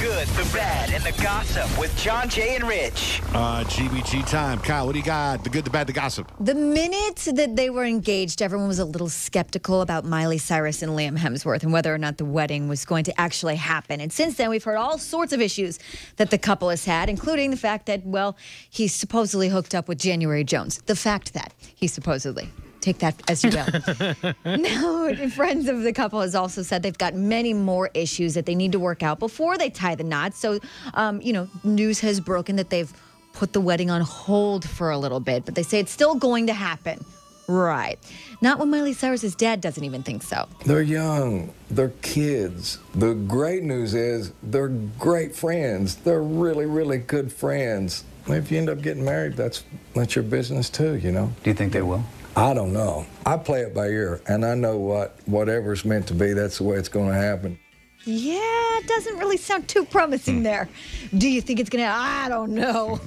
good, the bad, and the gossip with John, Jay, and Rich. GBG time. Kyle, what do you got? The good, the bad, the gossip. The minute that they were engaged, everyone was a little skeptical about Miley Cyrus and Liam Hemsworth and whether or not the wedding was going to actually happen. And since then, we've heard all sorts of issues that the couple has had, including the fact that, well, he's supposedly hooked up with January Jones. The fact that he supposedly. Take that as you will. Now, friends of the couple has also said they've got many more issues that they need to work out before they tie the knot. So, news has broken that they've put the wedding on hold for a little bit, but they say it's still going to happen. Right. Not when Miley Cyrus's dad doesn't even think so. They're young. They're kids. The great news is they're great friends. They're really, really good friends. If you end up getting married, that's your business too, you know. Do you think they will? I don't know. I play it by ear, and I know whatever's meant to be, that's the way it's going to happen. Yeah, it doesn't really sound too promising there. Do you think it's going to? I don't know.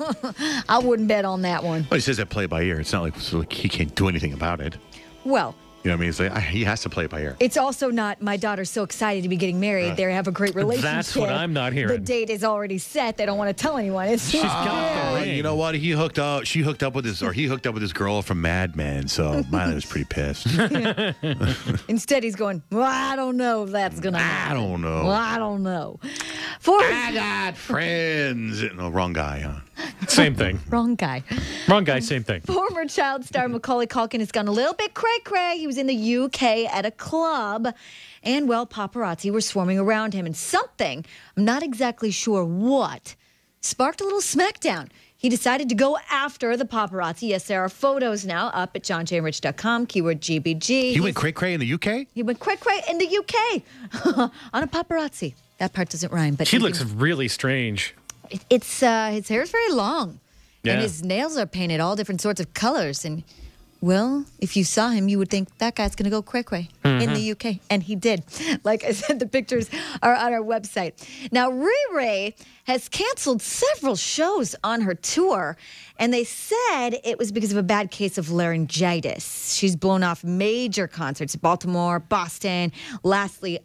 I wouldn't bet on that one. Well, he says that play by ear. It's not like he can't do anything about it. Well, you know what I mean? It's like, he has to play it by ear. it's also not my daughter's so excited to be getting married. They have a great relationship. That's what I'm not hearing. The date is already set. They don't want to tell anyone. It's She's got the ring. You know what? She hooked up with his girl from Mad Men. So Miley was pretty pissed. Instead, he's going, well, I don't know if that's going to happen. I don't know. Well, I don't know. I got friends. No, wrong guy, huh? Same thing. Wrong guy. Wrong guy, same thing. Former child star Macaulay Culkin has gone a little bit cray-cray. He was in the UK at a club, and, well, paparazzi were swarming around him, and something, I'm not exactly sure what, sparked a little smackdown. He decided to go after the paparazzi. Yes, there are photos now up at johnjrich.com, keyword GBG. He went cray-cray in the UK? He went cray-cray in the UK on a paparazzi. That part doesn't rhyme, but He looks really strange. It's his hair is very long, Yeah. and his nails are painted all different sorts of colors. And, well, if you saw him, you would think that guy's going to go cray-cray in the UK. And he did. Like I said, the pictures are on our website. Now, Ray has canceled several shows on her tour, and they said it was because of a bad case of laryngitis. She's blown off major concerts in Baltimore, Boston, lastly,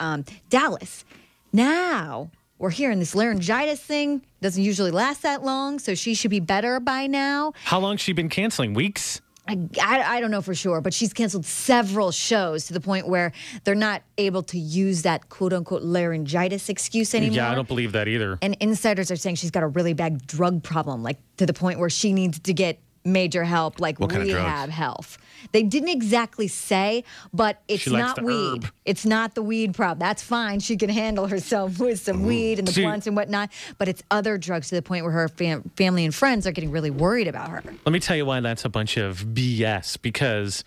Dallas. Now, we're hearing this laryngitis thing doesn't usually last that long, so she should be better by now. How long's she been canceling? Weeks? I don't know for sure, but she's canceled several shows to the point where they're not able to use that quote-unquote laryngitis excuse anymore. Yeah, I don't believe that either. And insiders are saying she's got a really bad drug problem, like to the point where she needs to get major help, like What kind of rehab drugs? help. They didn't exactly say, but it's She likes not the weed. herb. It's not the weed problem. That's fine. She can handle herself with some weed and the See- blunts and whatnot. But it's other drugs to the point where her family and friends are getting really worried about her. Let me tell you why that's a bunch of BS, because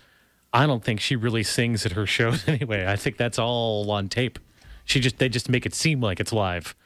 I don't think she really sings at her shows anyway. I think that's all on tape. They just make it seem like it's live.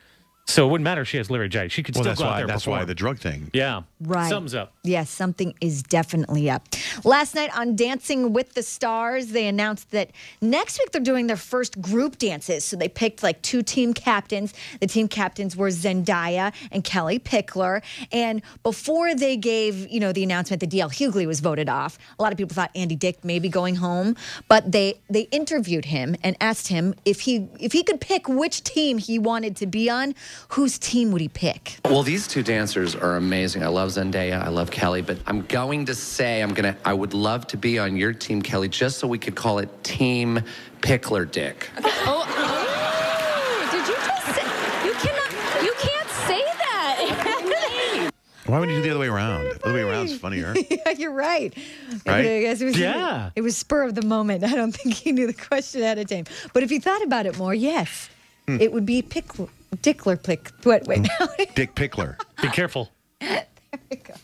So it wouldn't matter if she has laryngitis. She could Well, still that's go out why. there and That's why perform. the drug thing. Yeah. Right. Something's up. Yes, something is definitely up. Last night on Dancing with the Stars, they announced that next week they're doing their first group dances. So they picked like 2 team captains. The team captains were Zendaya and Kelly Pickler. And before they gave, the announcement that DL Hughley was voted off, a lot of people thought Andy Dick may be going home. But they interviewed him and asked him if he could pick which team he wanted to be on, whose team would he pick? Well, these 2 dancers are amazing. I love Zendaya, I love Kelly, but I'm going to say I would love to be on your team, Kelly, just so we could call it Team Pickler Dick. Did you just say, you can't say that. Why would you do the other way around? The other way around is funnier. Yeah, you're right. Right? I guess it was spur of the moment. I don't think he knew the question ahead of time. But if he thought about it more, yes, it would be Dickler Pick. Wait. Dick Pickler. Be careful. There we go.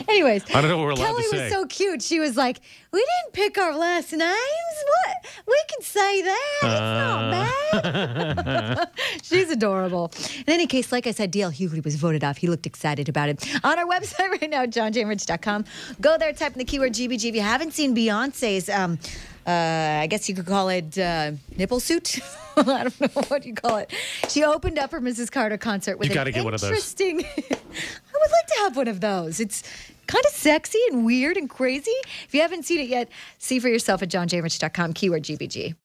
Anyways, I don't know what we're allowed Kelly to say. was so cute. She was like, "We didn't pick our last names. What? We can say that. It's not bad." She's adorable. In any case, like I said, DL Hughley was voted off. He looked excited about it. On our website right now, johnjrich.com. Go there, type in the keyword GBG. If you haven't seen Beyonce's, I guess you could call it nipple suit. I don't know what you call it. She opened up her Mrs. Carter concert with You gotta get one of those. interesting. I would like to have one of those. It's kind of sexy and weird and crazy. If you haven't seen it yet, see for yourself at johnjrich.com, keyword GBG.